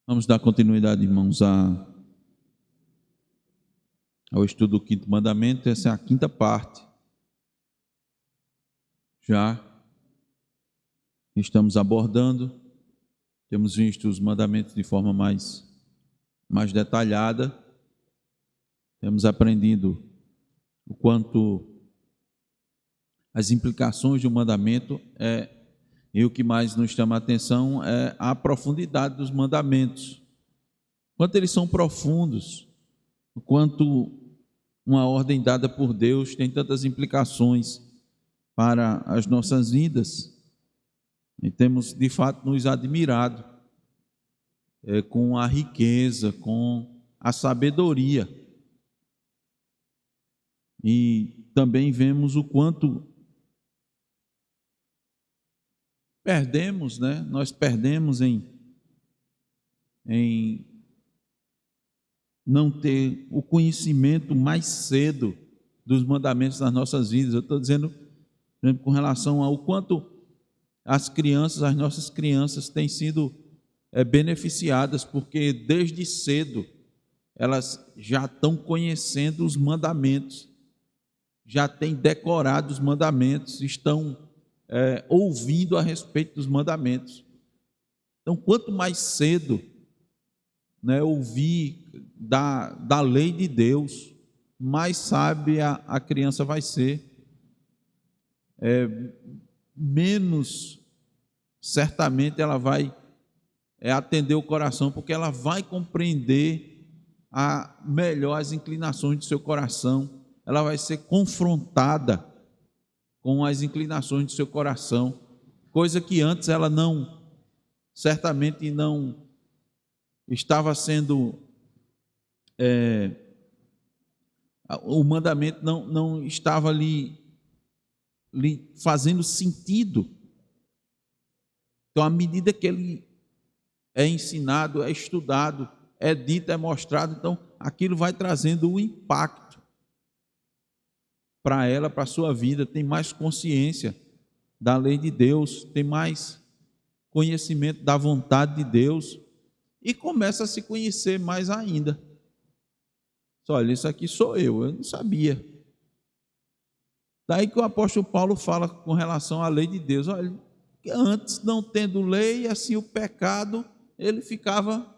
Vamos dar continuidade, irmãos, ao estudo do quinto mandamento. Essa é a quinta parte. Já estamos abordando, temos visto os mandamentos de forma mais detalhada, temos aprendido o quanto as implicações de um mandamento e o que mais nos chama a atenção é a profundidade dos mandamentos, quanto eles são profundos, o quanto uma ordem dada por Deus tem tantas implicações para as nossas vidas, e temos de fato nos admirado com a riqueza, com a sabedoria, e também vemos o quanto perdemos, nós perdemos em não ter o conhecimento mais cedo dos mandamentos nas nossas vidas. Eu estou dizendo, por exemplo, com relação ao quanto as nossas crianças têm sido beneficiadas, porque desde cedo elas já estão conhecendo os mandamentos, já têm decorado os mandamentos, estão ouvindo a respeito dos mandamentos. Então, quanto mais cedo ouvir da lei de Deus, mais sábia a criança vai ser, menos certamente ela vai atender o coração, porque ela vai compreender melhor as inclinações do seu coração, ela vai ser confrontada com as inclinações do seu coração, coisa que antes ela certamente não estava sendo, o mandamento não estava lhe fazendo sentido. Então, à medida que ele é ensinado, é estudado, é dito, é mostrado, então aquilo vai trazendo um impacto para ela, para a sua vida, tem mais consciência da lei de Deus, tem mais conhecimento da vontade de Deus e começa a se conhecer mais ainda. Olha, isso aqui sou eu não sabia. Daí que o apóstolo Paulo fala com relação à lei de Deus. Olha, antes, não tendo lei, assim o pecado, ele ficava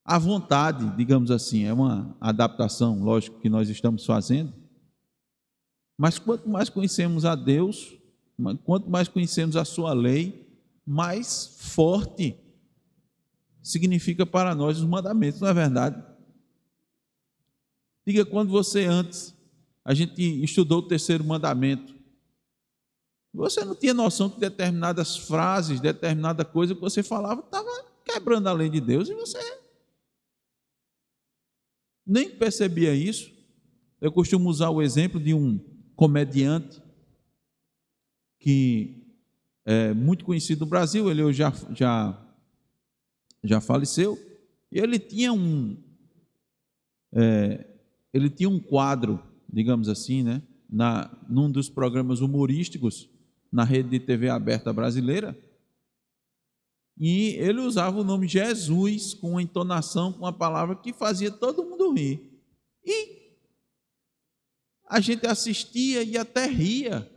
à vontade, digamos assim. É uma adaptação, lógico, que nós estamos fazendo. Mas quanto mais conhecemos a Deus, quanto mais conhecemos a sua lei, mais forte significa para nós os mandamentos, não é verdade? Diga, quando a gente estudou o terceiro mandamento, você não tinha noção que determinadas frases, determinada coisa que você falava, estava quebrando a lei de Deus, e você nem percebia isso. Eu costumo usar o exemplo de um comediante que é muito conhecido no Brasil, ele hoje já faleceu, e ele tinha um quadro, digamos assim, num dos programas humorísticos na rede de TV aberta brasileira, e ele usava o nome Jesus com uma entonação, com uma palavra que fazia todo mundo rir, e a gente assistia e até ria,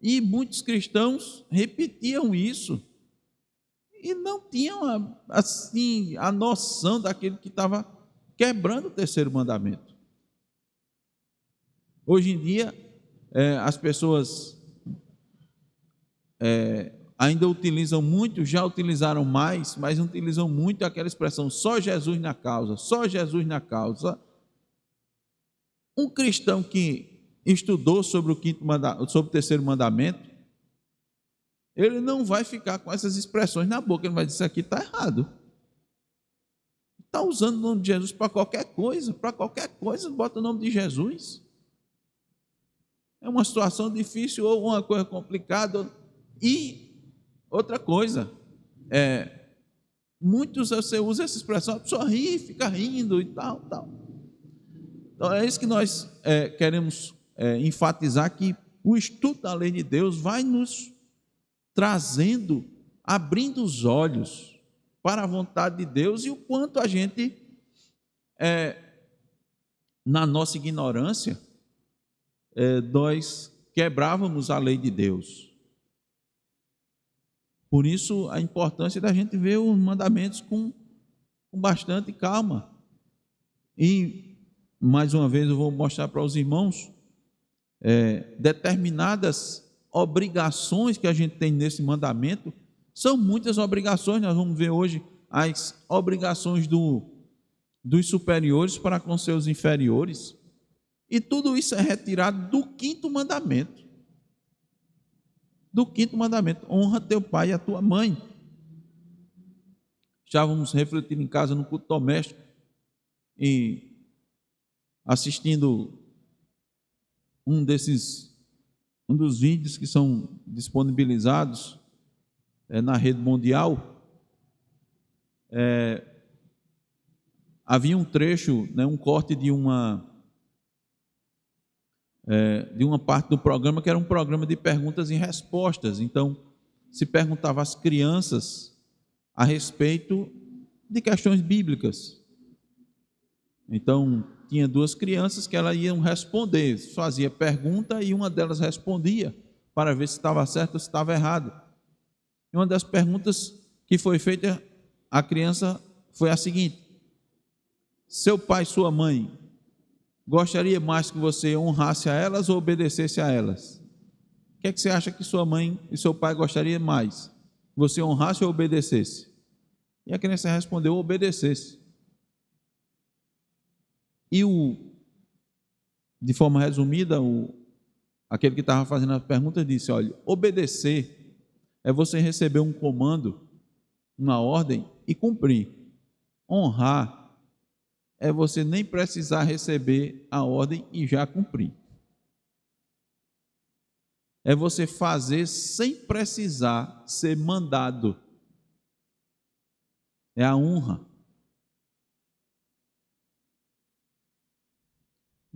e muitos cristãos repetiam isso, e não tinham assim a noção daquele que estava quebrando o terceiro mandamento. Hoje em dia, as pessoas ainda utilizam muito, já utilizaram mais, mas não utilizam muito aquela expressão, só Jesus na causa, só Jesus na causa. Um cristão que estudou sobre o terceiro mandamento, ele não vai ficar com essas expressões na boca, ele vai dizer, isso aqui está errado. Está usando o nome de Jesus para qualquer coisa, bota o nome de Jesus. É uma situação difícil ou uma coisa complicada. E outra coisa, muitos você usa essa expressão, a pessoa ri, fica rindo e tal. Então é isso que nós queremos enfatizar, que o estudo da lei de Deus vai nos trazendo abrindo os olhos para a vontade de Deus e o quanto a gente, na nossa ignorância, nós quebrávamos a lei de Deus. Por isso, a importância da gente ver os mandamentos com bastante calma. E, mais uma vez, eu vou mostrar para os irmãos determinadas obrigações que a gente tem nesse mandamento. São muitas obrigações, nós vamos ver hoje as obrigações dos superiores para com seus inferiores. E tudo isso é retirado do 5º mandamento. Do 5º mandamento: honra teu pai e a tua mãe. Estávamos refletindo em casa no culto doméstico e assistindo um dos vídeos que são disponibilizados na rede mundial. Havia um trecho, um corte de uma parte do programa que era um programa de perguntas e respostas. Então, se perguntava às crianças a respeito de questões bíblicas. Então, tinha 2 crianças que elas iam responder, fazia pergunta e uma delas respondia para ver se estava certo ou se estava errado. E uma das perguntas que foi feita à criança foi a seguinte: seu pai e sua mãe gostaria mais que você honrasse a elas ou obedecesse a elas? O que é que você acha que sua mãe e seu pai gostariam mais? Que você honrasse ou obedecesse? E a criança respondeu: obedecesse. E de forma resumida, aquele que estava fazendo a pergunta disse: olha, obedecer é você receber um comando, uma ordem e cumprir. Honrar é você nem precisar receber a ordem e já cumprir. É você fazer sem precisar ser mandado. É a honra.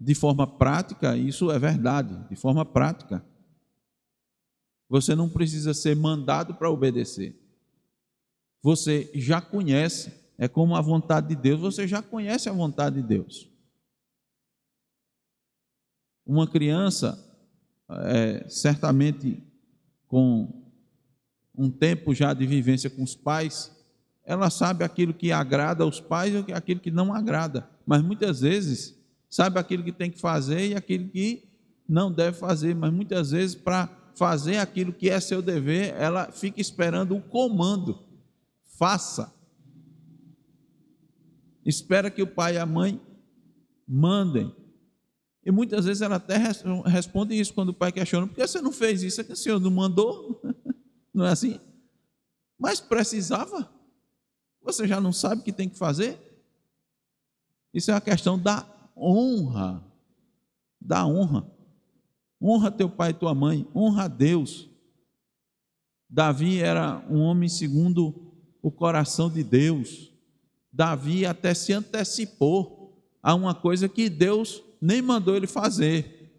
De forma prática, isso é verdade. De forma prática, você não precisa ser mandado para obedecer. Você já conhece, é como a vontade de Deus, você já conhece a vontade de Deus. Uma criança, certamente com um tempo já de vivência com os pais, ela sabe aquilo que agrada aos pais e aquilo que não agrada, mas muitas vezes sabe aquilo que tem que fazer e aquilo que não deve fazer, mas muitas vezes para fazer aquilo que é seu dever, ela fica esperando o comando: faça. Espera que o pai e a mãe mandem. E muitas vezes ela até responde isso quando o pai questiona: por que você não fez isso? É que o senhor não mandou? Não é assim? Mas precisava? Você já não sabe o que tem que fazer? Isso é uma questão da honra. Da honra. Honra teu pai e tua mãe. Honra a Deus. Davi era um homem segundo o coração de Deus. Davi até se antecipou a uma coisa que Deus nem mandou ele fazer.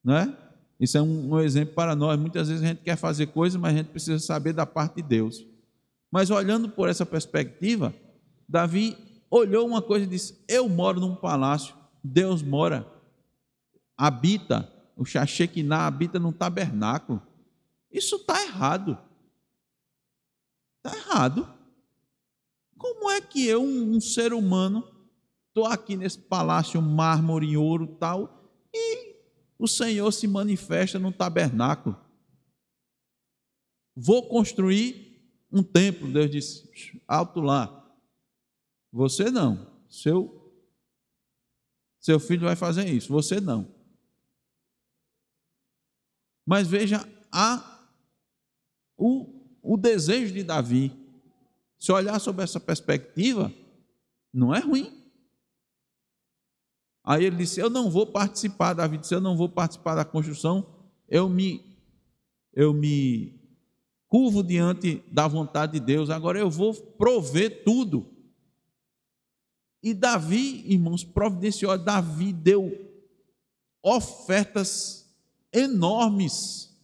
Não é? Isso é um exemplo para nós. Muitas vezes a gente quer fazer coisas, mas a gente precisa saber da parte de Deus. Mas olhando por essa perspectiva, Davi olhou uma coisa e disse: eu moro num palácio, Deus mora, habita, o Shekinah habita num tabernáculo. Isso está errado. Está errado. Como é que eu, um ser humano, estou aqui nesse palácio mármore e ouro tal, e o Senhor se manifesta no tabernáculo? Vou construir um templo. Deus disse: alto lá. Você não. Seu filho vai fazer isso. Você não. Mas veja o desejo de Davi. Se olhar sob essa perspectiva, não é ruim. Aí ele disse: eu não vou participar, Davi disse: eu não vou participar da construção, eu me curvo diante da vontade de Deus, agora eu vou prover tudo. E Davi, irmãos, providenciou. Davi deu ofertas enormes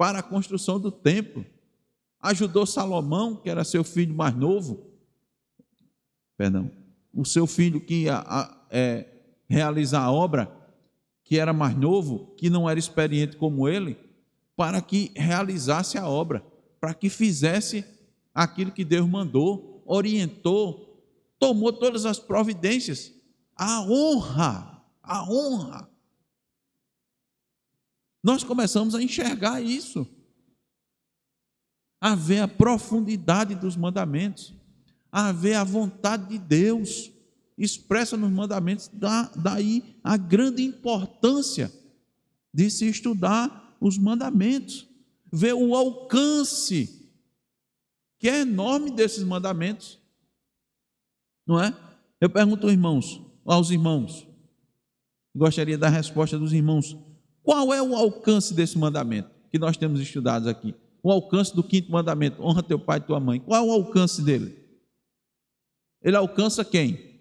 para a construção do templo. Ajudou Salomão, que era seu filho mais novo, o seu filho que ia realizar a obra, que era mais novo, que não era experiente como ele, para que realizasse a obra, para que fizesse aquilo que Deus mandou, orientou, tomou todas as providências. A honra. Nós começamos a enxergar isso, a ver a profundidade dos mandamentos, a ver a vontade de Deus expressa nos mandamentos. Daí a grande importância de se estudar os mandamentos, ver o alcance que é enorme desses mandamentos, não é? Eu pergunto aos irmãos, gostaria da resposta dos irmãos: qual é o alcance desse mandamento que nós temos estudado aqui? O alcance do 5º mandamento: honra teu pai e tua mãe. Qual é o alcance dele? Ele alcança quem?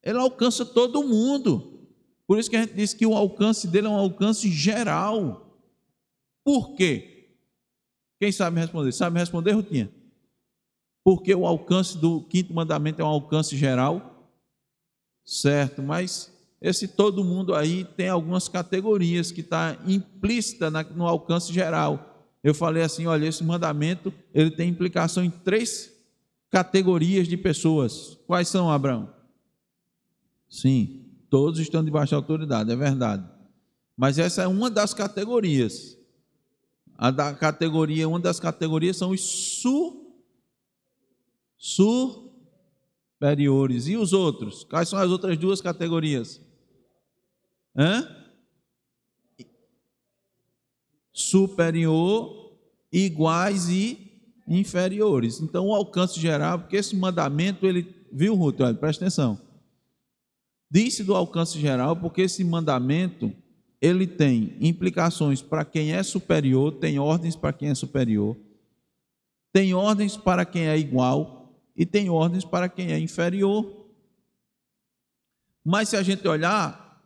Ele alcança todo mundo. Por isso que a gente diz que o alcance dele é um alcance geral. Por quê? Quem sabe responder? Sabe responder, Rutinha? Porque o alcance do 5º mandamento é um alcance geral? Certo, mas esse todo mundo aí tem algumas categorias que está implícita no alcance geral. Eu falei assim, olha, esse mandamento ele tem implicação em 3 categorias de pessoas. Quais são, Abraão? Sim, todos estão debaixo da autoridade, é verdade. Mas essa é uma das categorias. Uma das categorias são os superiores. E os outros? Quais são as outras 2 categorias? Superior, iguais e inferiores. Então o alcance geral, porque esse mandamento, viu, Ruth? Olha, presta atenção. Disse do alcance geral porque esse mandamento, ele tem implicações para quem é superior, tem ordens para quem é superior, tem ordens para quem é igual e tem ordens para quem é inferior. Mas se a gente olhar,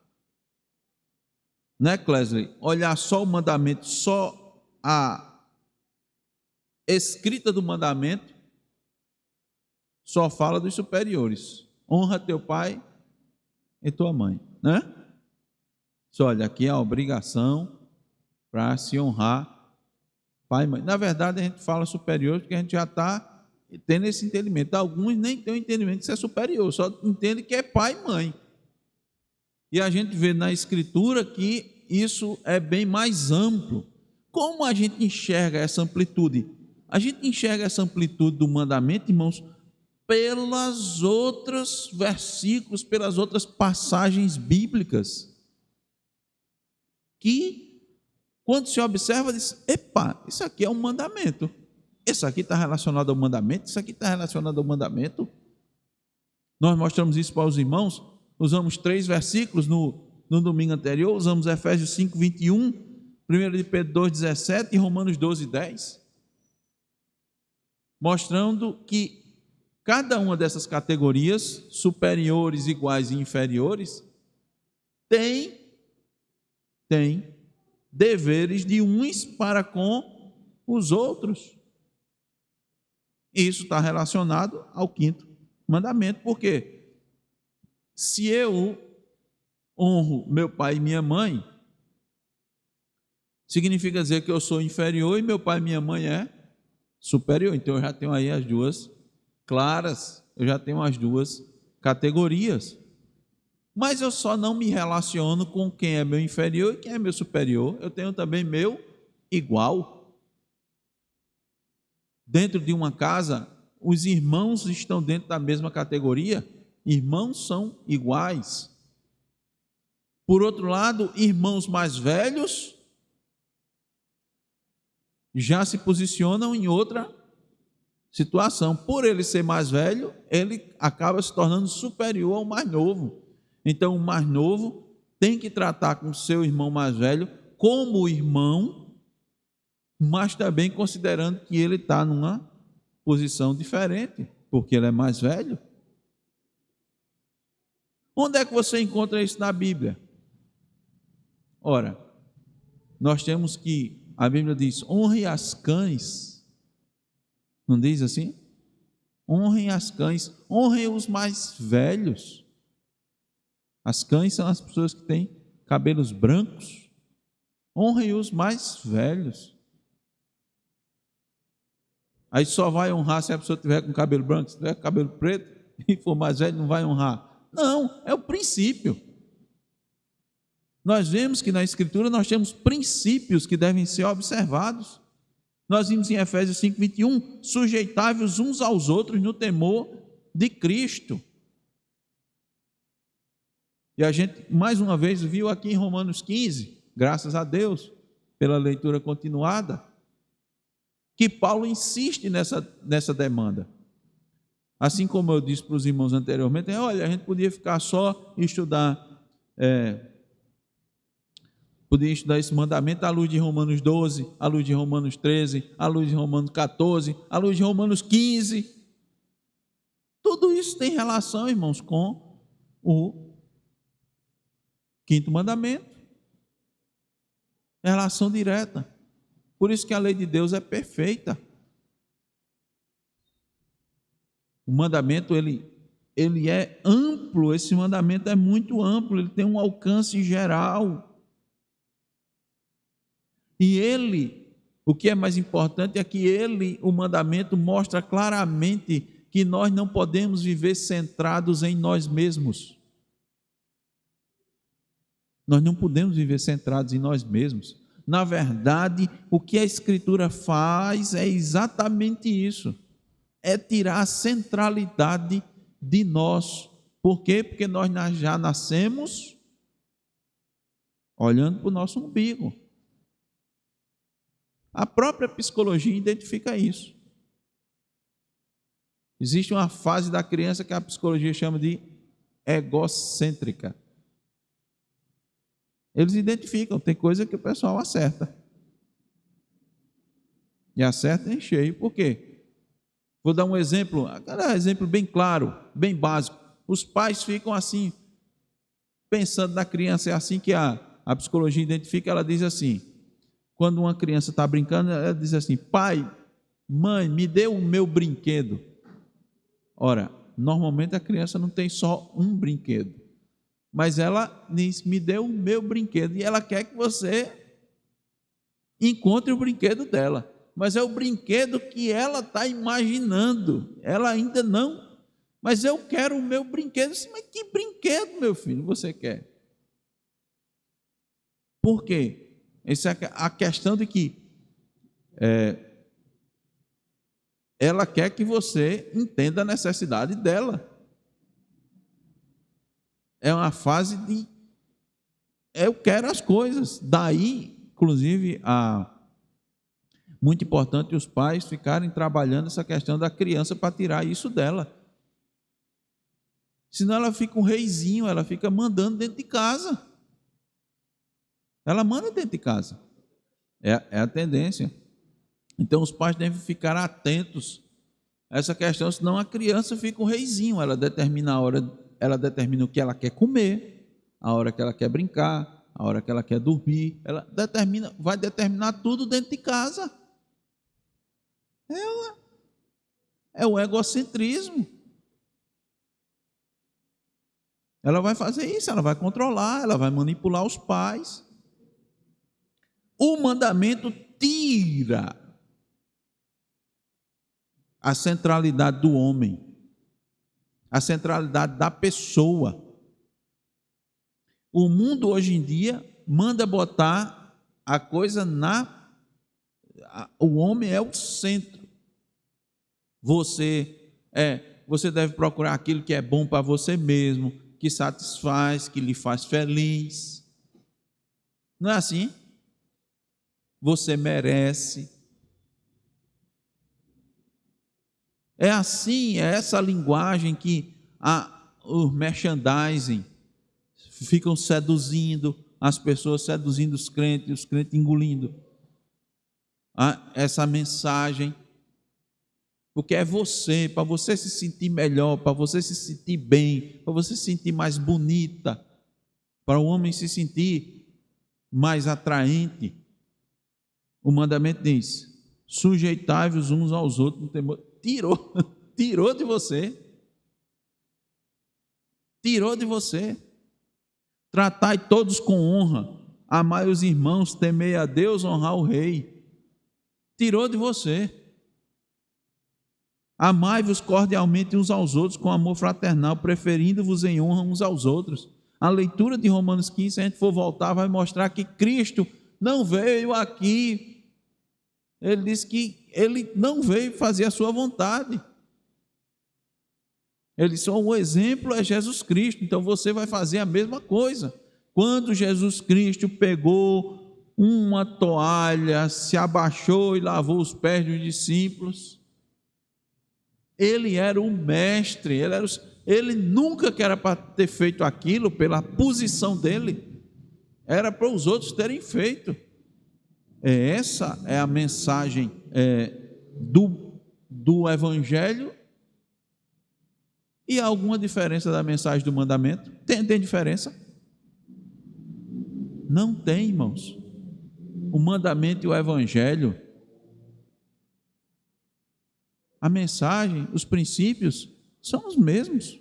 né, Clesley, olhar só o mandamento, só a escrita do mandamento, só fala dos superiores. Honra teu pai e tua mãe, né? Só olha, aqui é a obrigação para se honrar pai e mãe. Na verdade, a gente fala superior porque a gente já está tendo esse entendimento. Alguns nem têm o entendimento que isso é superior, só entendem que é pai e mãe. E a gente vê na Escritura que isso é bem mais amplo. Como a gente enxerga essa amplitude? A gente enxerga essa amplitude do mandamento, irmãos, pelas outras versículos, pelas outras passagens bíblicas, que quando se observa, diz, epa, isso aqui é um mandamento, isso aqui está relacionado ao mandamento, isso aqui está relacionado ao mandamento. Nós mostramos isso para os irmãos, usamos 3 versículos no domingo anterior, usamos Efésios 5, 21, 1 de Pedro 2, 17 e Romanos 12, 10, mostrando que cada uma dessas categorias, superiores, iguais e inferiores, tem deveres de uns para com os outros. E isso está relacionado ao 5º mandamento, porque se eu honro meu pai e minha mãe, significa dizer que eu sou inferior e meu pai e minha mãe é superior. Então eu já tenho aí as 2 claras, eu já tenho as 2 categorias. Mas eu só não me relaciono com quem é meu inferior e quem é meu superior. Eu tenho também meu igual. Dentro de uma casa, os irmãos estão dentro da mesma categoria. Irmãos são iguais. Por outro lado, irmãos mais velhos já se posicionam em outra situação. Por ele ser mais velho, ele acaba se tornando superior ao mais novo. Então, o mais novo tem que tratar com o seu irmão mais velho como irmão, mas também considerando que ele está numa posição diferente, porque ele é mais velho. Onde é que você encontra isso na Bíblia? Ora, nós temos que, a Bíblia diz, honre as cães, não diz assim? Honrem as cães, honrem os mais velhos. As cães são as pessoas que têm cabelos brancos, honrem os mais velhos. Aí só vai honrar se a pessoa tiver com cabelo branco, se tiver com cabelo preto e for mais velho, não vai honrar. Não, é o princípio. Nós vemos que na Escritura nós temos princípios que devem ser observados. Nós vimos em Efésios 5:21, sujeitai-vos uns aos outros no temor de Cristo. E a gente, mais uma vez, viu aqui em Romanos 15, graças a Deus, pela leitura continuada, que Paulo insiste nessa demanda. Assim como eu disse para os irmãos anteriormente, olha, a gente podia ficar só e podia estudar esse mandamento à luz de Romanos 12, à luz de Romanos 13, à luz de Romanos 14, à luz de Romanos 15. Tudo isso tem relação, irmãos, com o quinto mandamento. É relação direta. Por isso que a lei de Deus é perfeita. O mandamento, ele é amplo, esse mandamento é muito amplo, ele tem um alcance geral. E o que é mais importante é que o mandamento mostra claramente que nós não podemos viver centrados em nós mesmos. Nós não podemos viver centrados em nós mesmos. Na verdade, o que a Escritura faz é exatamente isso. É tirar a centralidade de nós. Por quê? Porque nós já nascemos olhando para o nosso umbigo. A própria psicologia identifica isso. Existe uma fase da criança que a psicologia chama de egocêntrica. Eles identificam, tem coisa que o pessoal acerta. E acerta em cheio. Por quê? Vou dar um exemplo bem claro, bem básico. Os pais ficam assim, pensando na criança, é assim que a psicologia identifica, ela diz assim, quando uma criança está brincando, ela diz assim, pai, mãe, me dê o meu brinquedo. Ora, normalmente a criança não tem só um brinquedo, mas ela diz, me dê o meu brinquedo, e ela quer que você encontre o brinquedo dela, mas é o brinquedo que ela está imaginando, ela ainda não, mas eu quero o meu brinquedo. Mas que brinquedo, meu filho, você quer? Por quê? Essa é a questão de que ela quer que você entenda a necessidade dela. É uma fase de eu quero as coisas. Daí, inclusive, muito importante os pais ficarem trabalhando essa questão da criança para tirar isso dela. Senão ela fica um reizinho, ela fica mandando dentro de casa. Ela manda dentro de casa. É a tendência. Então os pais devem ficar atentos a essa questão, senão a criança fica um reizinho, ela determina a hora, ela determina o que ela quer comer, a hora que ela quer brincar, a hora que ela quer dormir, ela vai determinar tudo dentro de casa. É o egocentrismo. Ela vai fazer isso, ela vai controlar, ela vai manipular os pais. O mandamento tira a centralidade do homem, a centralidade da pessoa. O mundo hoje em dia manda botar a coisa o homem é o centro. Você deve procurar aquilo que é bom para você mesmo, que satisfaz, que lhe faz feliz. Não é assim? Você merece. É assim, é essa linguagem que os merchandising ficam seduzindo as pessoas, seduzindo os crentes engolindo essa mensagem, porque é você, para você se sentir melhor, para você se sentir bem, para você se sentir mais bonita, para o homem se sentir mais atraente. O mandamento diz: sujeitai-vos uns aos outros no temor. Tirou de você. Tirou de você. Tratai todos com honra. Amai os irmãos, temei a Deus, honrar o rei. Tirou de você. Amai-vos cordialmente uns aos outros com amor fraternal, preferindo-vos em honra uns aos outros. A leitura de Romanos 15, se a gente for voltar, vai mostrar que Cristo não veio aqui. Ele disse que ele não veio fazer a sua vontade. Ele só o exemplo é Jesus Cristo. Então você vai fazer a mesma coisa. Quando Jesus Cristo pegou uma toalha, se abaixou e lavou os pés dos discípulos, ele era o mestre, ele nunca que era para ter feito aquilo pela posição dele, era para os outros terem feito. Essa é a mensagem do Evangelho. E há alguma diferença da mensagem do mandamento? Tem diferença? Não tem, irmãos. O mandamento e o Evangelho, a mensagem, os princípios são os mesmos.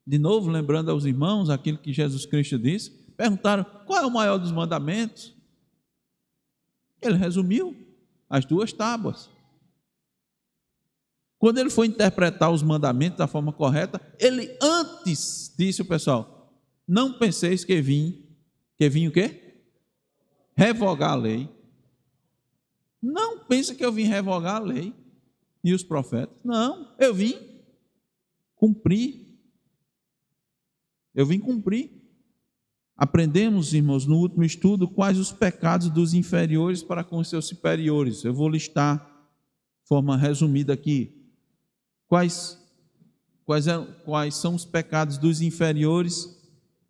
De novo, lembrando aos irmãos aquilo que Jesus Cristo disse, perguntaram qual é o maior dos mandamentos. Ele resumiu as 2 tábuas. Quando ele foi interpretar os mandamentos da forma correta, ele antes disse ao pessoal: não penseis que vim o quê? Revogar a lei. Não pense que eu vim revogar a lei e os profetas. Não, eu vim cumprir. Eu vim cumprir. Aprendemos, irmãos, no último estudo, quais os pecados dos inferiores para com os seus superiores. Eu vou listar de forma resumida aqui. Quais são os pecados dos inferiores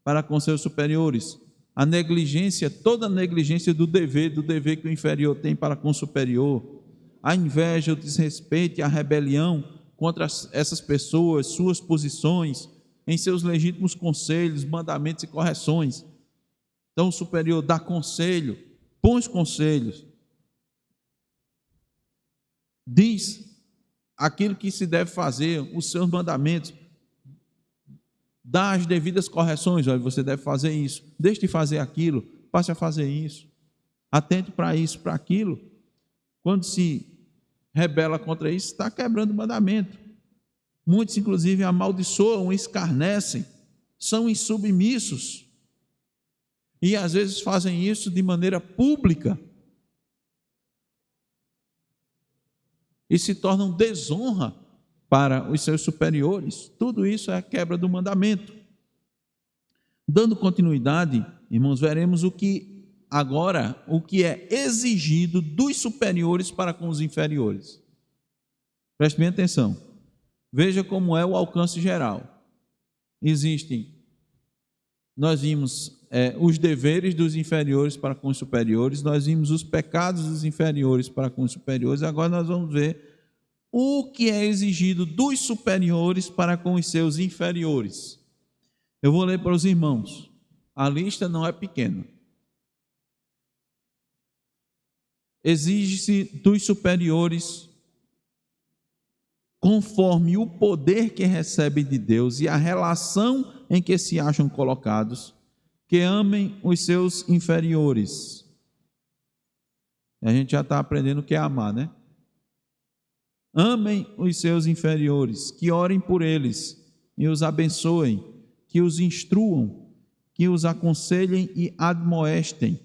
para com seus superiores? A negligência, toda a negligência do dever que o inferior tem para com o superior. A inveja, o desrespeito e a rebelião contra essas pessoas, suas posições, em seus legítimos conselhos, mandamentos e correções. Então o superior dá conselho, põe os conselhos, diz aquilo que se deve fazer, os seus mandamentos, dá as devidas correções. Olha, você deve fazer isso, deixe de fazer aquilo, passe a fazer isso, atente para isso, para aquilo. Quando se rebela contra isso, está quebrando o mandamento. Muitos, inclusive, amaldiçoam, escarnecem, são insubmissos e às vezes fazem isso de maneira pública e se tornam desonra para os seus superiores. Tudo isso é a quebra do mandamento. Dando continuidade, irmãos, veremos o que é exigido dos superiores para com os inferiores. Preste bem atenção. Veja como é o alcance geral. Nós vimos os deveres dos inferiores para com os superiores, nós vimos os pecados dos inferiores para com os superiores, agora nós vamos ver o que é exigido dos superiores para com os seus inferiores. Eu vou ler para os irmãos, a lista não é pequena. Exige-se dos superiores, conforme o poder que recebem de Deus e a relação em que se acham colocados, que amem os seus inferiores. A gente já está aprendendo o que é amar, né? Amem os seus inferiores, que orem por eles e os abençoem, que os instruam, que os aconselhem e admoestem,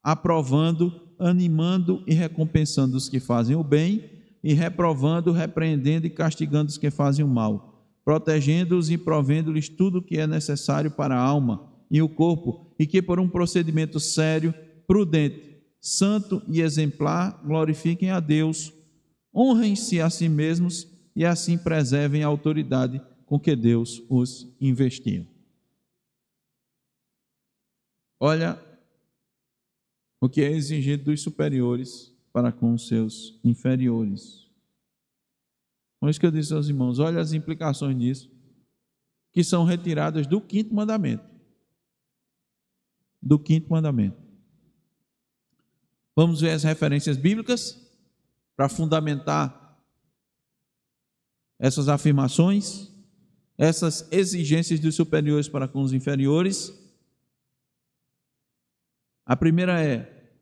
aprovando, animando e recompensando os que fazem o bem e reprovando, repreendendo e castigando os que fazem o mal, protegendo-os e provendo-lhes tudo o que é necessário para a alma e o corpo, e que por um procedimento sério, prudente, santo e exemplar glorifiquem a Deus, honrem-se a si mesmos e assim preservem a autoridade com que Deus os investiu. Olha o que é exigido dos superiores para com os seus inferiores. Por isso que eu disse aos irmãos, olha as implicações disso, que são retiradas do 5º mandamento. Do 5º mandamento. Vamos ver as referências bíblicas para fundamentar essas afirmações, essas exigências dos superiores para com os inferiores. A primeira é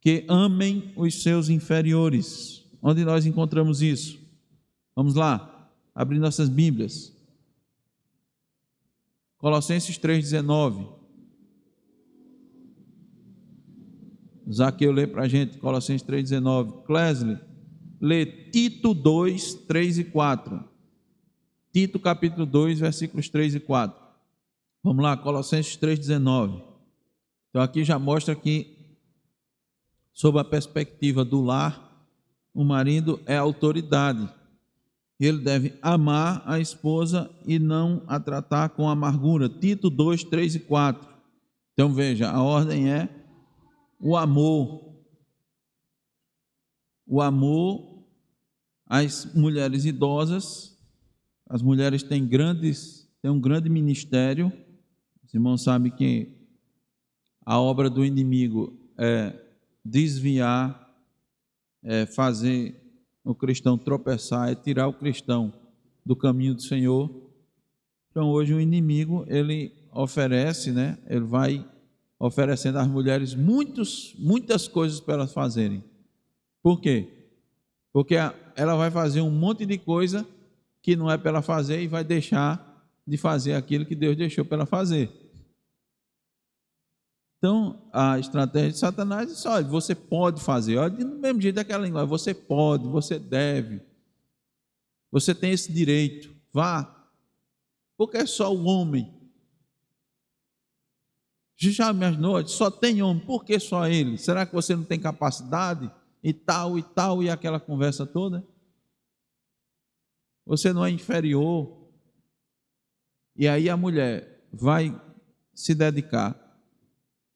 que amem os seus inferiores. Onde nós encontramos isso? Vamos lá, abrir nossas Bíblias. Colossenses 3,19. Zaqueu lê para a gente, Colossenses 3,19. Clesley, lê Tito 2, 3 e 4. Tito capítulo 2, versículos 3 e 4. Vamos lá, Colossenses 3,19. Então aqui já mostra que, sob a perspectiva do lar, o marido é autoridade. Ele deve amar a esposa e não a tratar com amargura. Tito 2, 3 e 4. Então veja, a ordem é o amor. O amor às mulheres idosas. As mulheres têm um grande ministério. Os irmãos sabem que a obra do inimigo é desviar, é fazer o cristão tropeçar, é tirar o cristão do caminho do Senhor. Então hoje o inimigo, ele oferece, ele vai oferecendo às mulheres muitas coisas para elas fazerem. Por quê? Porque ela vai fazer um monte de coisa que não é para ela fazer e vai deixar de fazer aquilo que Deus deixou para ela fazer. Então, a estratégia de Satanás diz: olha, você pode fazer, olha, do mesmo jeito daquela linguagem, você pode, você deve, você tem esse direito, vá, porque é só o homem. Já imaginou? Só tem homem, por que só ele? Será que você não tem capacidade? E tal, e aquela conversa toda? Você não é inferior. E aí a mulher vai se dedicar,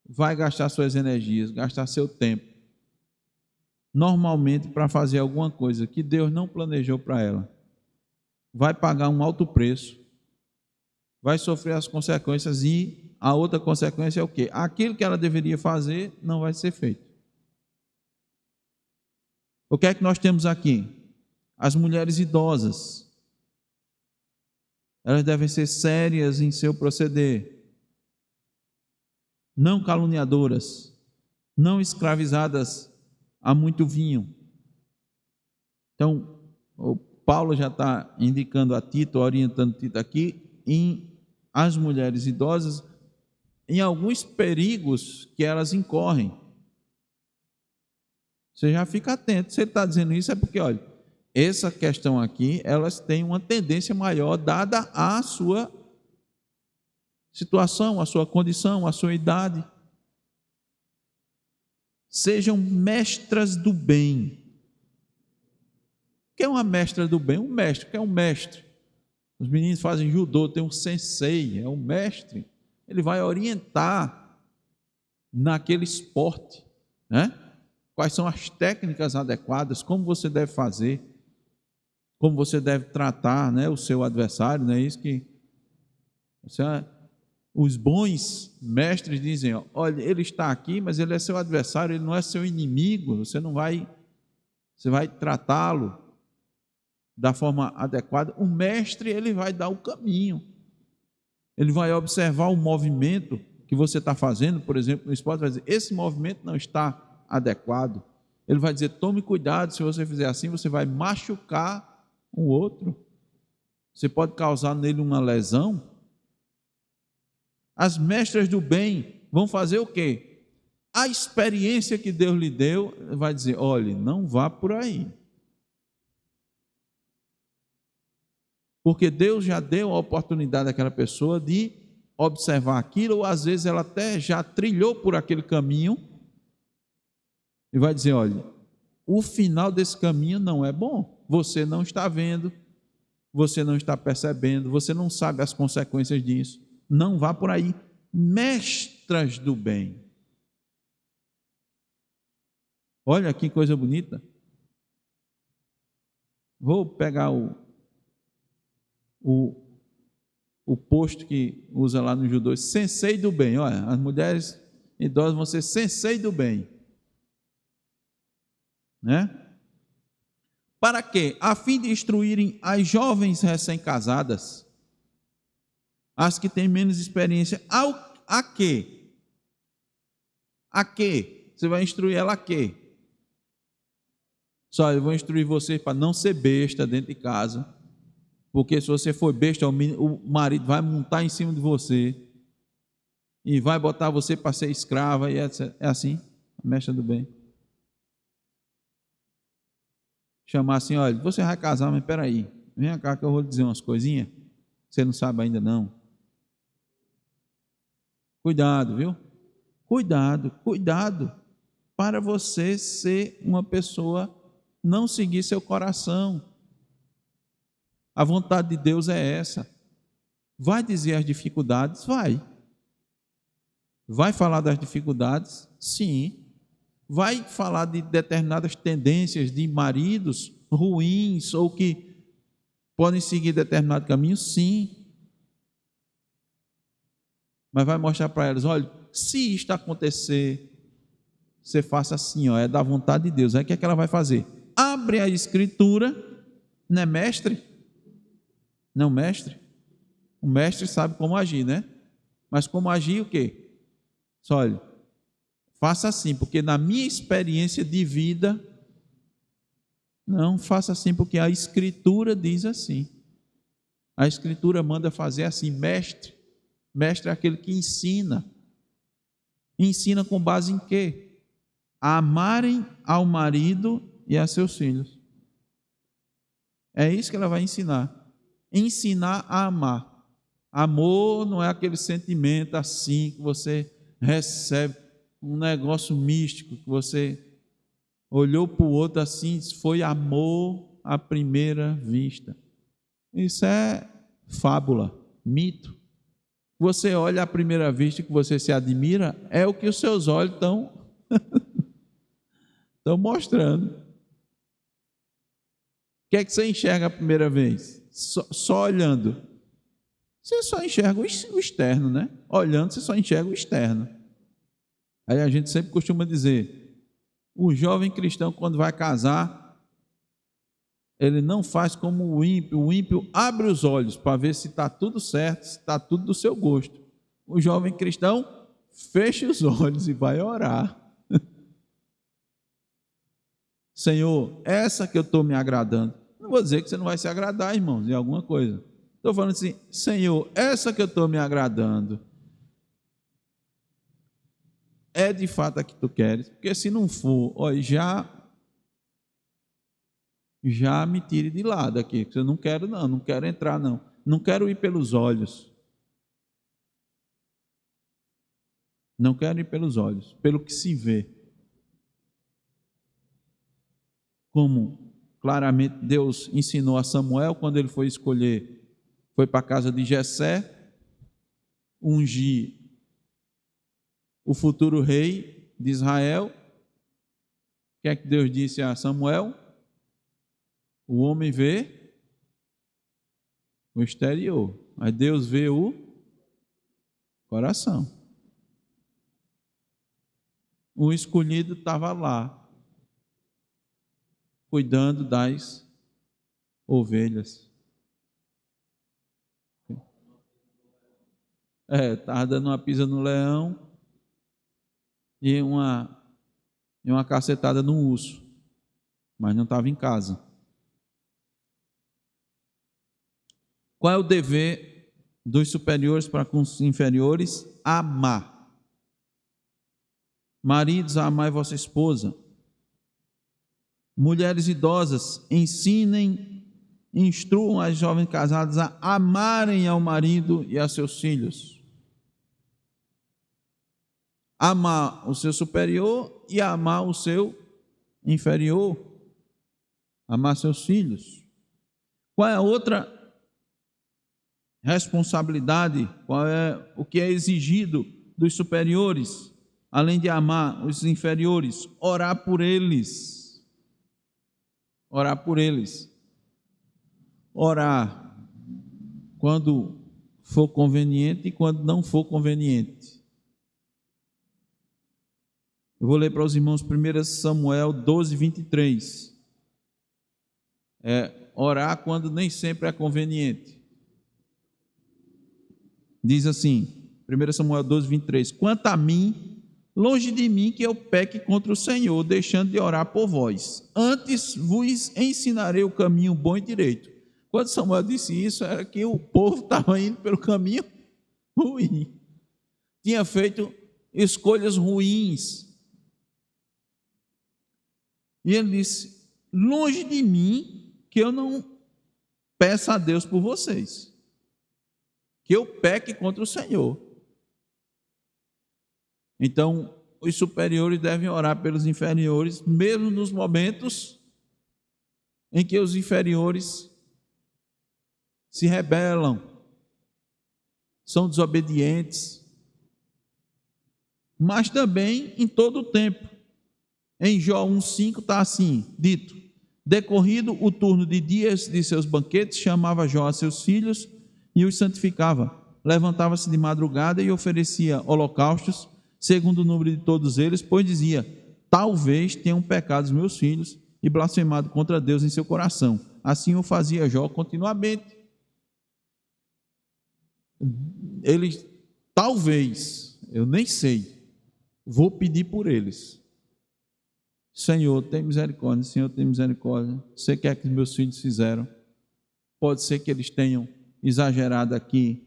vai gastar suas energias, gastar seu tempo, normalmente para fazer alguma coisa que Deus não planejou para ela. Vai pagar um alto preço, vai sofrer as consequências, e a outra consequência é o quê? Aquilo que ela deveria fazer não vai ser feito. O que é que nós temos aqui? As mulheres idosas. Elas devem ser sérias em seu proceder, não caluniadoras, não escravizadas a muito vinho. Então, o Paulo já está indicando a Tito, orientando Tito aqui, as mulheres idosas, em alguns perigos que elas incorrem. Você já fica atento. Se ele está dizendo isso, é porque, olha, essa questão aqui, elas têm uma tendência maior, dada a sua situação, a sua condição, a sua idade. Sejam mestras do bem. O que é uma mestra do bem? Um mestre, o que é um mestre? Os meninos fazem judô, tem um sensei, é um mestre. Ele vai orientar naquele esporte, né? Quais são as técnicas adequadas, como você deve fazer, como você deve tratar, o seu adversário, não é isso que os bons mestres dizem: olha, ele está aqui, mas ele é seu adversário, ele não é seu inimigo, você vai tratá-lo da forma adequada. O mestre, ele vai dar o caminho, ele vai observar o movimento que você está fazendo, por exemplo, no esporte, vai dizer: esse movimento não está adequado. Ele vai dizer: tome cuidado, se você fizer assim, você vai machucar o outro, você pode causar nele uma lesão. As mestras do bem vão fazer o quê? A experiência que Deus lhe deu vai dizer: olhe, não vá por aí, porque Deus já deu a oportunidade àquela pessoa de observar aquilo, ou às vezes ela até já trilhou por aquele caminho, e vai dizer: olha, o final desse caminho não é bom, você não está vendo, você não está percebendo, você não sabe as consequências disso, não vá por aí. Mestras do bem. Olha que coisa bonita. Vou pegar o posto que usa lá no judô, sensei do bem. Olha, as mulheres idosas vão ser sensei do bem. né? Para quê? A fim de instruírem as jovens recém-casadas, as que têm menos experiência, a quê? A quê? Você vai instruir ela a quê? Só eu vou instruir você para não ser besta dentro de casa, porque se você for besta, o marido vai montar em cima de você e vai botar você para ser escrava, e etc. É assim, mestra do bem. Chamar assim, olha, você vai casar, mas peraí, vem cá que eu vou lhe dizer umas coisinhas, você não sabe ainda não. Cuidado, viu? Cuidado, para você ser uma pessoa, não seguir seu coração. A vontade de Deus é essa. Vai dizer as dificuldades? Vai. Vai falar das dificuldades? Sim. Vai falar de determinadas tendências de maridos ruins ou que podem seguir determinado caminho? Sim. Mas vai mostrar para elas, olha, se isto acontecer, você faça assim, ó, é da vontade de Deus. Aí o que é que ela vai fazer? Abre a escritura, não é mestre? Não, mestre. O mestre sabe como agir, né? Mas como agir o quê? Só olha, faça assim, porque na minha experiência de vida, não faça assim, porque a escritura diz assim. A escritura manda fazer assim, mestre. Mestre é aquele que ensina. Ensina com base em quê? A amarem ao marido e a seus filhos. É isso que ela vai ensinar. Ensinar a amar. Amor não é aquele sentimento assim que você recebe, um negócio místico, que você olhou para o outro assim, foi amor à primeira vista. Isso é fábula, mito. Você olha à primeira vista que você se admira, é o que os seus olhos estão mostrando. O que é que você enxerga a primeira vez? Só olhando. Você só enxerga o externo, né? Olhando, você só enxerga o externo. Aí a gente sempre costuma dizer, o jovem cristão, quando vai casar, ele não faz como o ímpio abre os olhos para ver se está tudo certo, se está tudo do seu gosto. O jovem cristão fecha os olhos e vai orar. Senhor, essa que eu estou me agradando. Não vou dizer que você não vai se agradar, irmãos, de alguma coisa. Estou falando assim, Senhor, essa que eu estou me agradando, é de fato a que tu queres? Porque se não for, ó, já me tire de lado aqui, porque eu não quero não quero entrar não quero ir pelos olhos, não quero ir pelos olhos, pelo que se vê, como claramente Deus ensinou a Samuel quando ele foi escolher, foi para a casa de Jessé, ungir o futuro rei de Israel. O que é que Deus disse a Samuel? O homem vê o exterior, mas Deus vê o coração. O escolhido estava lá, cuidando das ovelhas. Estava dando uma pisa no leão e uma cacetada no urso, mas não estava em casa. Qual é o dever dos superiores para com os inferiores? Amar. Maridos, amai vossa esposa. Mulheres idosas, ensinem, instruam as jovens casadas a amarem ao marido e a seus filhos. Amar o seu superior e amar o seu inferior. Amar seus filhos. Qual é a outra responsabilidade? Qual é o que é exigido dos superiores? Além de amar os inferiores, orar por eles. Orar por eles. Orar quando for conveniente e quando não for conveniente. Eu vou ler para os irmãos 1 Samuel 12, 23. Orar quando nem sempre é conveniente. Diz assim, 1 Samuel 12, 23. Quanto a mim, longe de mim que eu peque contra o Senhor, deixando de orar por vós. Antes vos ensinarei o caminho bom e direito. Quando Samuel disse isso, era que o povo estava indo pelo caminho ruim. Tinha feito escolhas ruins. E ele disse, longe de mim que eu não peça a Deus por vocês. Que eu peque contra o Senhor. Então, os superiores devem orar pelos inferiores, mesmo nos momentos em que os inferiores se rebelam, são desobedientes, mas também em todo o tempo. Em Jó 1,5 está assim, dito, decorrido o turno de dias de seus banquetes, chamava Jó a seus filhos e os santificava. Levantava-se de madrugada e oferecia holocaustos, segundo o número de todos eles, pois dizia, talvez tenham pecado os meus filhos e blasfemado contra Deus em seu coração. Assim o fazia Jó continuamente. Ele, talvez, eu nem sei, vou pedir por eles. Senhor, tem misericórdia, Senhor, tem misericórdia. Você quer que os meus filhos fizeram? Pode ser que eles tenham exagerado aqui.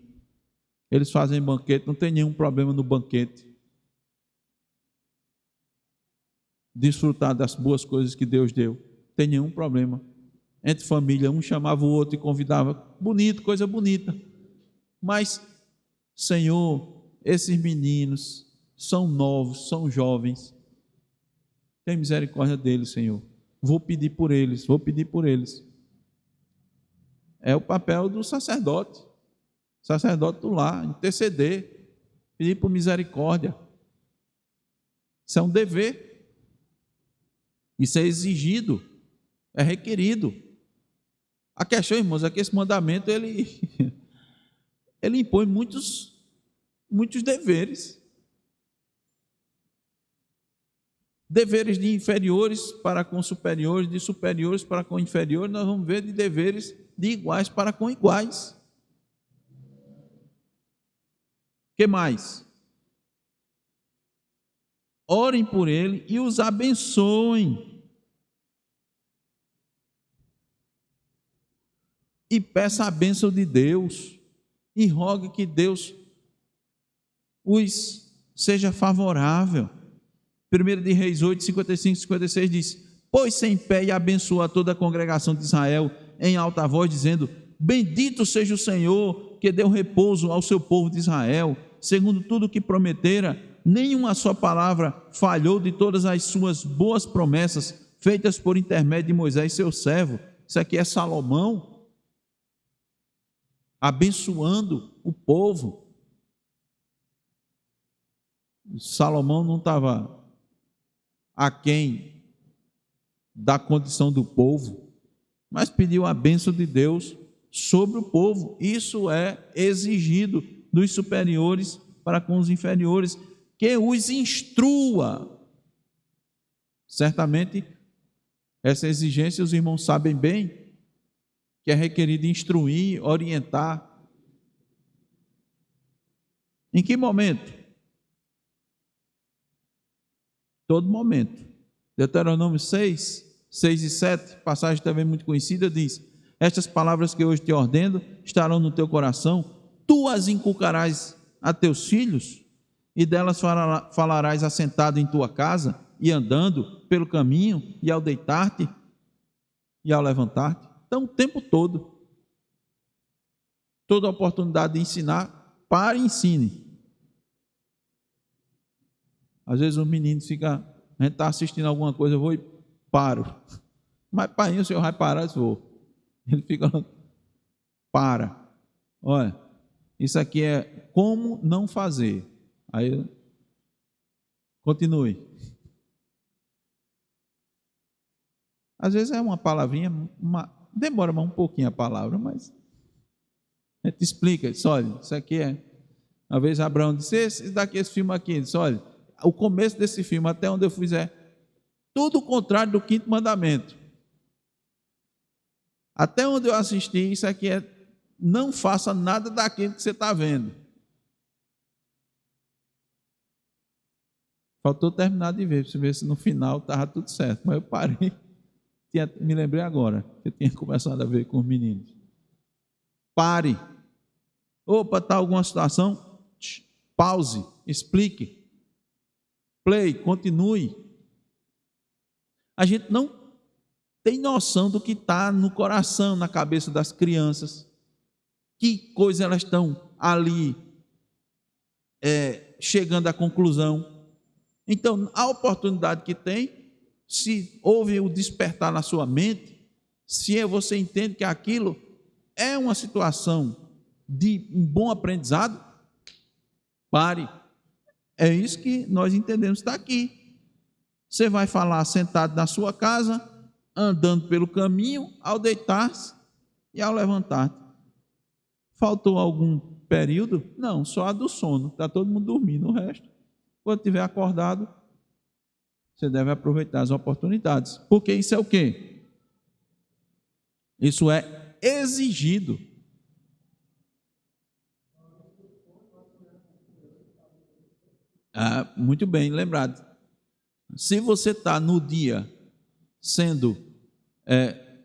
Eles fazem banquete, não tem nenhum problema no banquete. Desfrutar das boas coisas que Deus deu, não tem nenhum problema. Entre família, um chamava o outro e convidava. Bonito, coisa bonita. Mas, Senhor, esses meninos são novos, são jovens. Tem misericórdia deles, Senhor. Vou pedir por eles, vou pedir por eles. É o papel do sacerdote do lar, interceder, pedir por misericórdia. Isso é um dever. Isso é exigido, é requerido. A questão, irmãos, é que esse mandamento, ele impõe muitos deveres. Deveres de inferiores para com superiores, de superiores para com inferiores, nós vamos ver de deveres de iguais para com iguais. O que mais? Orem por ele e os abençoem. E peça a bênção de Deus. E rogue que Deus os seja favorável. 1 de Reis 8, 55 e 56 diz, pôs-se em pé e abençoou a toda a congregação de Israel em alta voz, dizendo, bendito seja o Senhor, que deu repouso ao seu povo de Israel, segundo tudo o que prometera, nenhuma só palavra falhou de todas as suas boas promessas, feitas por intermédio de Moisés, seu servo. Isso aqui é Salomão, abençoando o povo. Salomão não estava aquém da condição do povo, mas pediu a bênção de Deus sobre o povo. Isso é exigido dos superiores para com os inferiores, que os instrua. Certamente, essa exigência os irmãos sabem bem, que é requerido instruir, orientar. Em que momento? Todo momento. Deuteronômio 6, 6 e 7, passagem também muito conhecida, diz, estas palavras que hoje te ordeno estarão no teu coração, tu as inculcarás a teus filhos, e delas falarás assentado em tua casa, e andando pelo caminho, e ao deitar-te, e ao levantar-te. Então, o tempo todo, toda oportunidade de ensinar, pare e ensine. Às vezes os meninos ficam, a gente está assistindo alguma coisa, eu vou e paro. Mas pai, o senhor vai parar? Eu vou. Ele fica, para. Olha, isso aqui é como não fazer. Aí, continue. Às vezes é uma palavrinha, demora um pouquinho a palavra, mas a gente explica, diz, olha, isso aqui é. Uma vez Abraão disse, esse filme aqui, disse, olha, o começo desse filme, até onde eu fizer, tudo o contrário do quinto mandamento. Até onde eu assisti, isso aqui é: não faça nada daquilo que você está vendo. Faltou terminar de ver, para ver se no final estava tudo certo. Mas eu parei, me lembrei agora, que eu tinha começado a ver com os meninos. Pare. Opa, está alguma situação? Pause, explique. Play, continue. A gente não tem noção do que está no coração, na cabeça das crianças. Que coisa elas estão ali chegando à conclusão. Então, a oportunidade que tem, se houve o despertar na sua mente, se você entende que aquilo é uma situação de um bom aprendizado, pare. É isso que nós entendemos, está aqui. Você vai falar sentado na sua casa, andando pelo caminho, ao deitar-se e ao levantar. Faltou algum período? Não, só a do sono. Está todo mundo dormindo. O resto, quando estiver acordado, você deve aproveitar as oportunidades. Porque isso é o quê? Isso é exigido. Muito bem lembrado. Se você está no dia se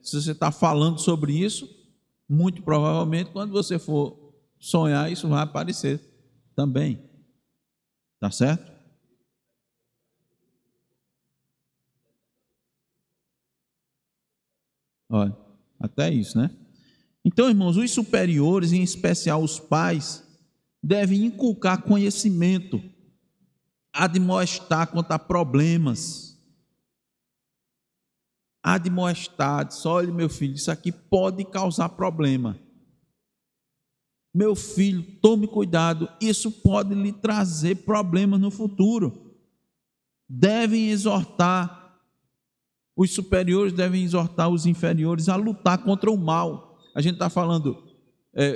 você está falando sobre isso, muito provavelmente quando você for sonhar, isso vai aparecer também. Tá certo? Olha, até isso, né? Então, irmãos, os superiores, em especial os pais, devem inculcar conhecimento, admoestar quanto a problemas, admoestar, diz: olha, meu filho, isso aqui pode causar problema. Meu filho, tome cuidado, isso pode lhe trazer problemas no futuro. Devem exortar, os superiores devem exortar os inferiores a lutar contra o mal. A gente está falando,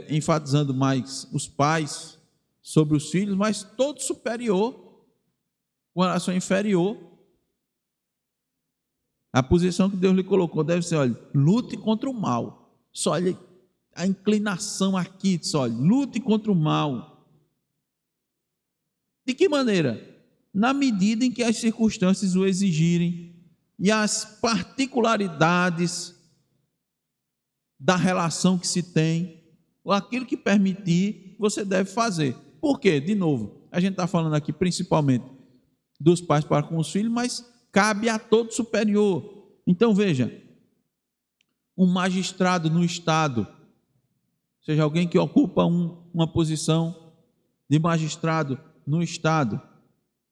enfatizando mais os pais sobre os filhos, mas todo superior, com relação inferior, a posição que Deus lhe colocou deve ser: olha, lute contra o mal. Só olha a inclinação aqui, só olha, lute contra o mal. De que maneira? Na medida em que as circunstâncias o exigirem e as particularidades da relação que se tem, ou aquilo que permitir, você deve fazer. Por quê? De novo, a gente está falando aqui principalmente dos pais para com os filhos, mas cabe a todo superior. Então veja, um magistrado no estado, seja alguém que ocupa uma posição de magistrado no estado,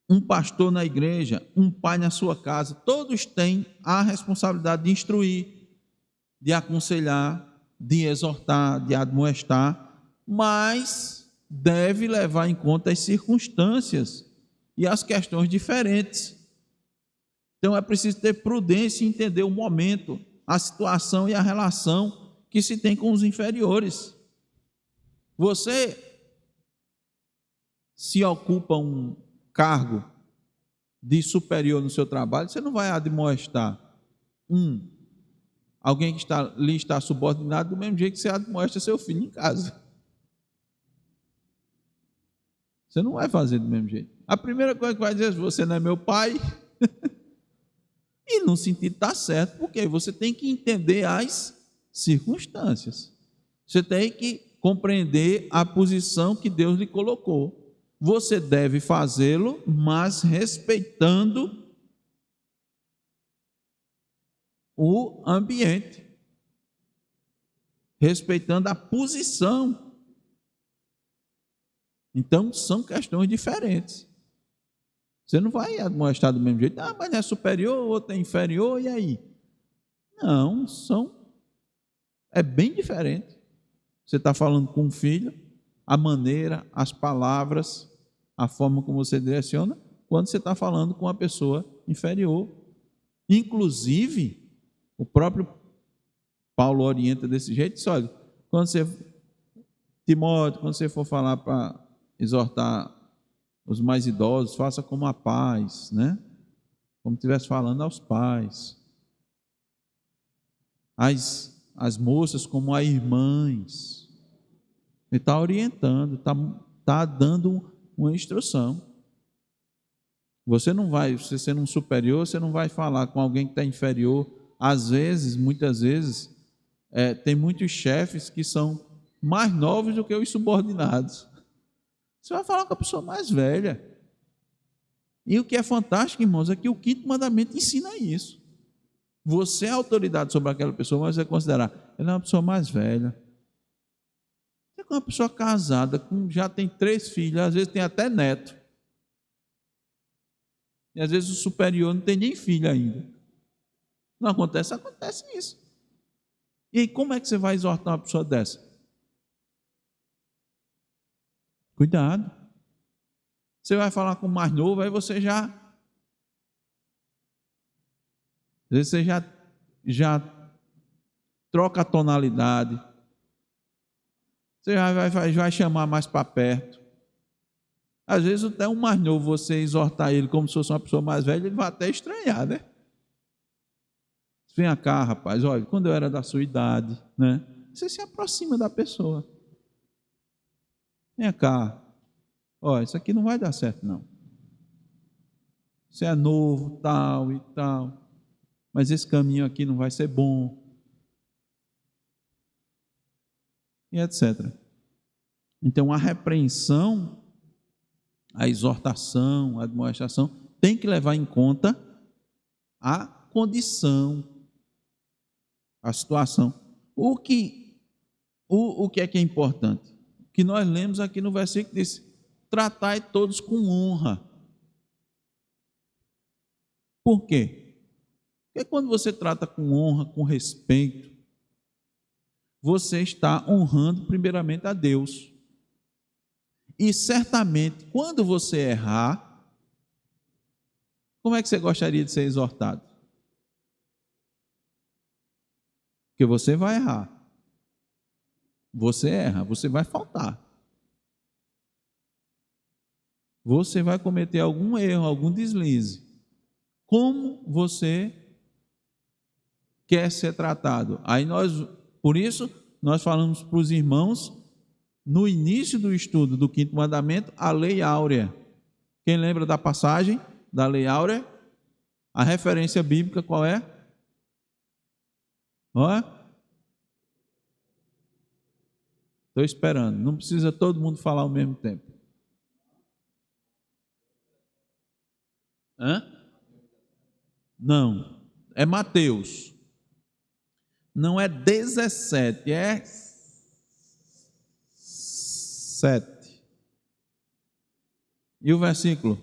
um pastor na igreja, um pai na sua casa, todos têm a responsabilidade de instruir, de aconselhar, de exortar, de admoestar, mas deve levar em conta as circunstâncias e as questões diferentes. Então é preciso ter prudência e entender o momento, a situação e a relação que se tem com os inferiores. Você se ocupa um cargo de superior no seu trabalho, você não vai admoestar alguém que lhe está subordinado do mesmo jeito que você admoesta seu filho em casa. Você não vai fazer do mesmo jeito. A primeira coisa que vai dizer: você não é meu pai. E no sentido está certo, porque você tem que entender as circunstâncias. Você tem que compreender a posição que Deus lhe colocou. Você deve fazê-lo, mas respeitando o ambiente, respeitando a posição. Então, são questões diferentes. Você não vai admoestar do mesmo jeito: mas é superior, outro é inferior, e aí? Não, é bem diferente. Você está falando com um filho, a maneira, as palavras, a forma como você direciona, quando você está falando com uma pessoa inferior. Inclusive, o próprio Paulo orienta desse jeito: diz, olha, quando você, Timóteo, quando você for falar para exortar os mais idosos, faça como a pais, né? Como estivesse falando aos pais. As moças como a irmãs. Ele está orientando, está dando uma instrução. Você sendo um superior, você não vai falar com alguém que está inferior. Às vezes, muitas vezes, tem muitos chefes que são mais novos do que os subordinados. Você vai falar com a pessoa mais velha. E o que é fantástico, irmãos, é que o 5º mandamento ensina isso. Você é autoridade sobre aquela pessoa, mas você considerar, ela é uma pessoa mais velha. Você é uma pessoa casada, já tem 3 filhos, às vezes tem até neto. E às vezes o superior não tem nem filho ainda. Não acontece? Acontece isso. E aí, como é que você vai exortar uma pessoa dessa? Cuidado. Você vai falar com o mais novo, aí você já troca a tonalidade. Você vai chamar mais para perto. Às vezes até um mais novo, você exortar ele como se fosse uma pessoa mais velha, ele vai até estranhar, né? Vem cá, rapaz, olha, quando eu era da sua idade, né? Você se aproxima da pessoa. Vem cá, olha, isso aqui não vai dar certo, não. Você é novo, tal e tal, mas esse caminho aqui não vai ser bom. E etc. Então, a repreensão, a exortação, a admoestação, tem que levar em conta a condição, a situação. O que é importante? O que nós lemos aqui no versículo diz: tratai todos com honra. Por quê? Porque quando você trata com honra, com respeito, você está honrando primeiramente a Deus. E certamente, quando você errar, como é que você gostaria de ser exortado? Porque você vai errar. Você erra, você vai faltar. Você vai cometer algum erro, algum deslize. Como você quer ser tratado? Por isso, nós falamos para os irmãos, no início do estudo do 5º mandamento, a lei áurea. Quem lembra da passagem da lei áurea? A referência bíblica qual é? Estou esperando. Não precisa todo mundo falar ao mesmo tempo. Não. É Mateus. Não é 17, é 7. E o versículo?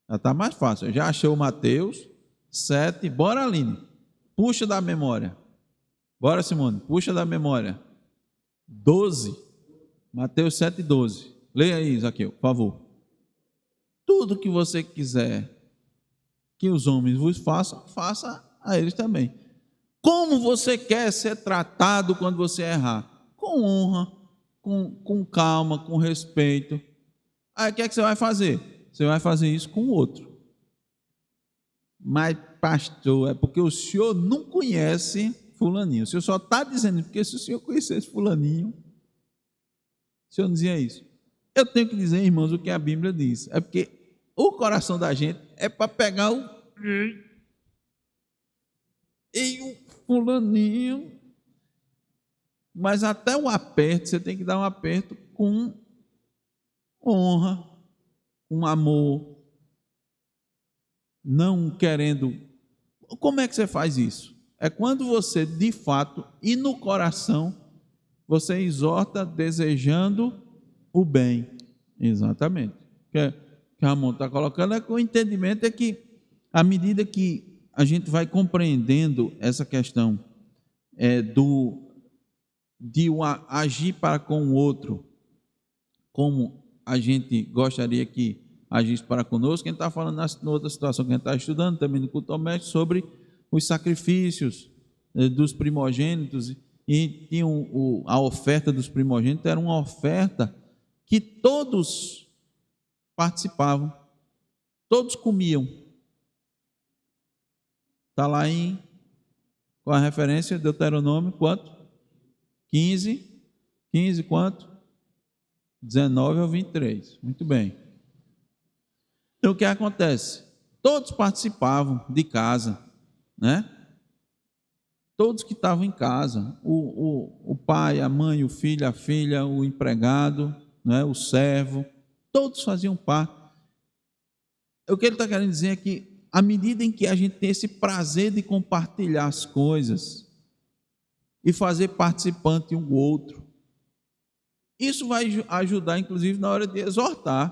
Já está mais fácil. Eu já achei o Mateus 7. Bora, Aline. Puxa da memória. Bora, Simone. Puxa da memória. 12. Mateus 7, 12. Leia aí, Zaqueu, por favor. Tudo que você quiser que os homens vos façam, faça a eles também. Como você quer ser tratado quando você errar? Com honra, com calma, com respeito. Aí o que é que você vai fazer? Você vai fazer isso com o outro. Mas, pastor, é porque o senhor não conhece fulaninho. O senhor só está dizendo, porque se o senhor conhecesse fulaninho, o senhor não dizia isso. Eu tenho que dizer, irmãos, o que a Bíblia diz. É porque o coração da gente é para pegar o... E o fulaninho... Mas até o aperto, você tem que dar um aperto com honra, com amor, não querendo. Como é que você faz isso? É quando você, de fato, e no coração, você exorta desejando o bem. Exatamente. O que Ramon está colocando é que o entendimento é que, à medida que a gente vai compreendendo essa questão de agir para com o outro, como a gente gostaria que agisse para conosco, a gente está falando na outra situação que a gente está estudando, também no culto doméstico, sobre os sacrifícios dos primogênitos, e tinha a oferta dos primogênitos, era uma oferta que todos participavam, todos comiam. Está lá em, qual a referência? Deuteronômio, quanto? 15 quanto? 19 ao 23. Muito bem. Então, o que acontece? Todos participavam de casa, né? Todos que estavam em casa, o pai, a mãe, o filho, a filha, o empregado, né? O servo, todos faziam parte. O que ele está querendo dizer é que, à medida em que a gente tem esse prazer de compartilhar as coisas e fazer participante um do outro, isso vai ajudar, inclusive, na hora de exortar.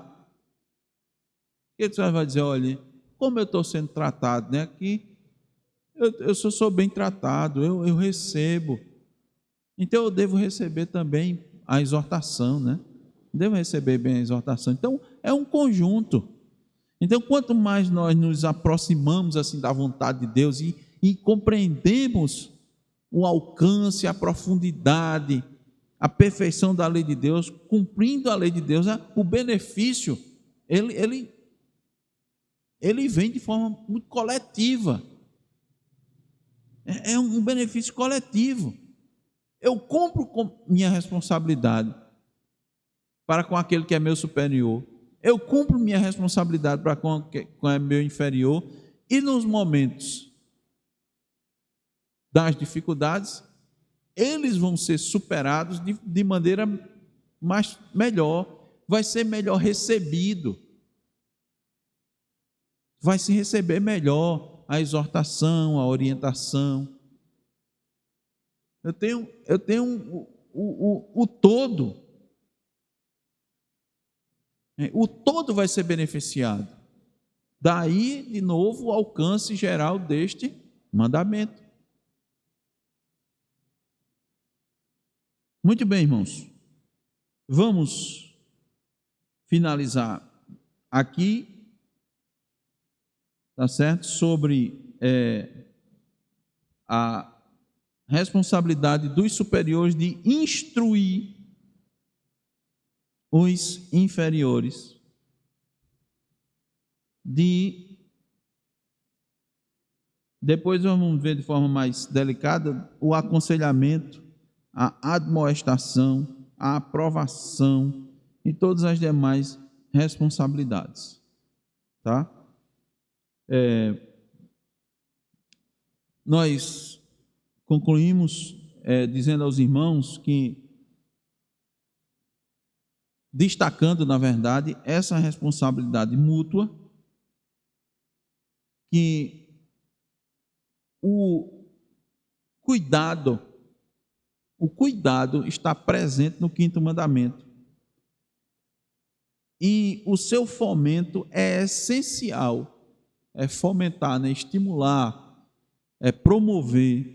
Porque você vai dizer, olha, como eu estou sendo tratado, né? Aqui, eu sou bem tratado, eu recebo. Então, eu devo receber também a exortação, né? Devo receber bem a exortação. Então, é um conjunto. Então, quanto mais nós nos aproximamos assim da vontade de Deus e compreendemos o alcance, a profundidade, a perfeição da lei de Deus, cumprindo a lei de Deus, o benefício, ele vem de forma muito coletiva. É um benefício coletivo. Eu cumpro com minha responsabilidade para com aquele que é meu superior. Eu cumpro minha responsabilidade para com quem é meu inferior. E nos momentos das dificuldades, eles vão ser superados de maneira melhor. Vai ser melhor recebido. Vai se receber melhor a exortação, a orientação. Eu tenho o todo. O todo vai ser beneficiado. Daí, de novo, o alcance geral deste mandamento. Muito bem, irmãos. Vamos finalizar aqui, tá certo? Sobre a responsabilidade dos superiores de instruir os inferiores, depois vamos ver de forma mais delicada o aconselhamento, a admoestação, a aprovação e todas as demais responsabilidades, tá? Nós concluímos dizendo aos irmãos que, destacando, na verdade, essa responsabilidade mútua, que o cuidado está presente no quinto mandamento. E o seu fomento é essencial, é fomentar, né? Estimular, é promover,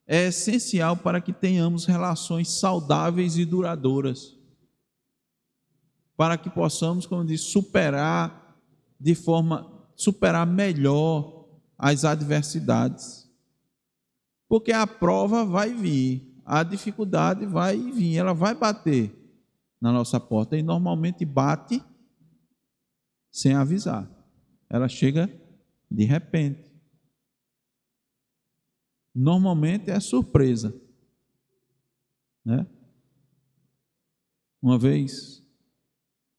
é essencial para que tenhamos relações saudáveis e duradouras, para que possamos, como diz, superar melhor as adversidades. Porque a prova vai vir, a dificuldade vai vir, ela vai bater na nossa porta e normalmente bate sem avisar. Ela chega de repente. Normalmente é surpresa, né? Uma vez,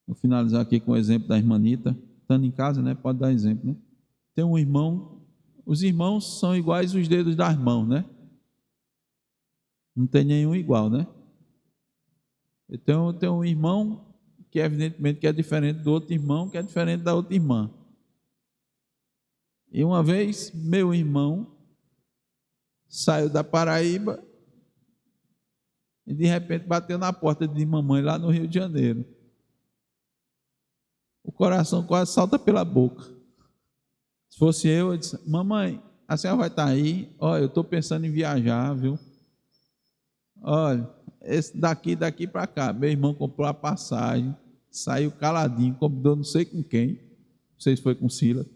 vou finalizar aqui com o exemplo da irmã Anita, estando em casa, né? Pode dar exemplo, né? Tem um irmão, os irmãos são iguais os dedos das mãos, né? Não tem nenhum igual, né? Então, tem um irmão que evidentemente que é diferente do outro irmão, que é diferente da outra irmã. E uma vez, meu irmão saiu da Paraíba e de repente bateu na porta de mamãe lá no Rio de Janeiro. O coração quase salta pela boca. Se fosse eu disse, mamãe, a senhora vai estar aí? Olha, eu estou pensando em viajar, viu? Olha, esse daqui para cá. Meu irmão comprou a passagem, saiu caladinho, combinou não sei com quem. Não sei se foi com Silas.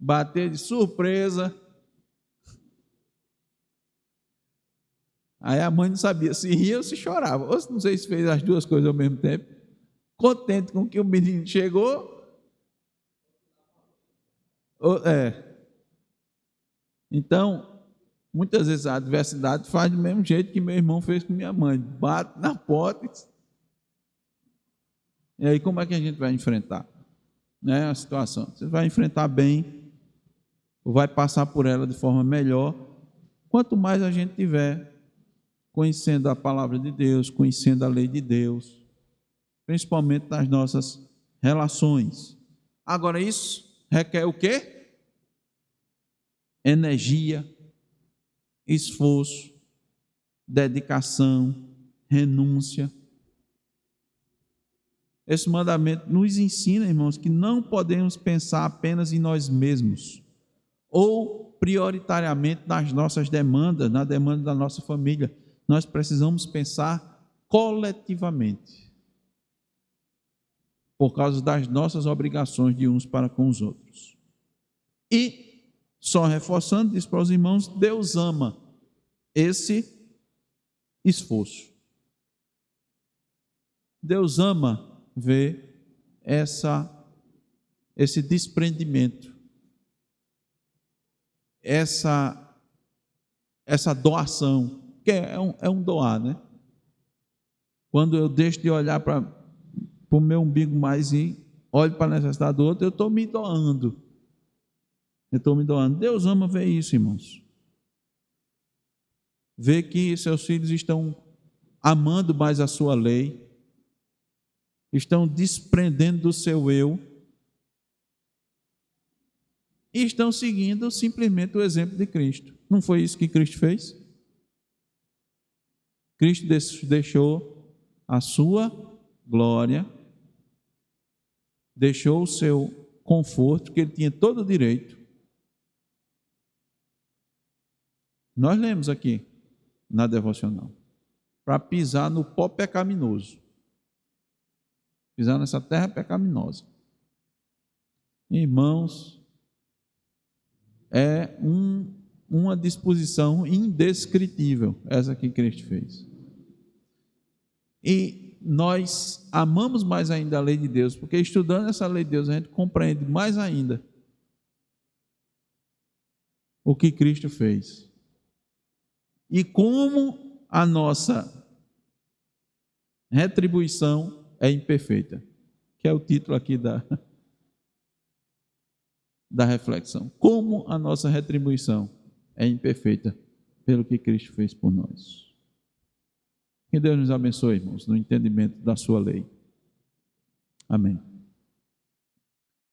Bateu de surpresa. Aí a mãe não sabia se ria ou se chorava. Ou não sei se fez as duas coisas ao mesmo tempo. contente com que o menino chegou. Então, muitas vezes a adversidade faz do mesmo jeito que meu irmão fez com minha mãe. Bate na porta. E aí como é que a gente vai enfrentar, né, a situação? Você vai enfrentar bem, ou vai passar por ela de forma melhor, quanto mais a gente tiver conhecendo a palavra de Deus, conhecendo a lei de Deus, principalmente nas nossas relações. Agora, isso requer o quê? Energia, esforço, dedicação, renúncia. Esse mandamento nos ensina, irmãos, que não podemos pensar apenas em nós mesmos, ou prioritariamente nas nossas demandas, na demanda da nossa família. Nós precisamos pensar coletivamente, por causa das nossas obrigações de uns para com os outros. E, só reforçando, diz para os irmãos, Deus ama esse esforço. Deus ama ver esse desprendimento, essa doação, que é um doar, né? Quando eu deixo de olhar para o meu umbigo mais e olho para a necessidade do outro, eu estou me doando. Deus ama ver isso, irmãos. Ver que seus filhos estão amando mais a sua lei, estão desprendendo do seu eu e estão seguindo simplesmente o exemplo de Cristo. Não foi isso que Cristo fez? Cristo deixou a sua glória, deixou o seu conforto, que ele tinha todo o direito. Nós lemos aqui na devocional, para pisar no pó pecaminoso, pisar nessa terra pecaminosa. Irmãos, é uma disposição indescritível essa que Cristo fez. E nós amamos mais ainda a lei de Deus, porque estudando essa lei de Deus a gente compreende mais ainda o que Cristo fez. E como a nossa retribuição é imperfeita, que é o título aqui da reflexão. Como a nossa retribuição é imperfeita pelo que Cristo fez por nós. Que Deus nos abençoe, irmãos, no entendimento da sua lei. Amém.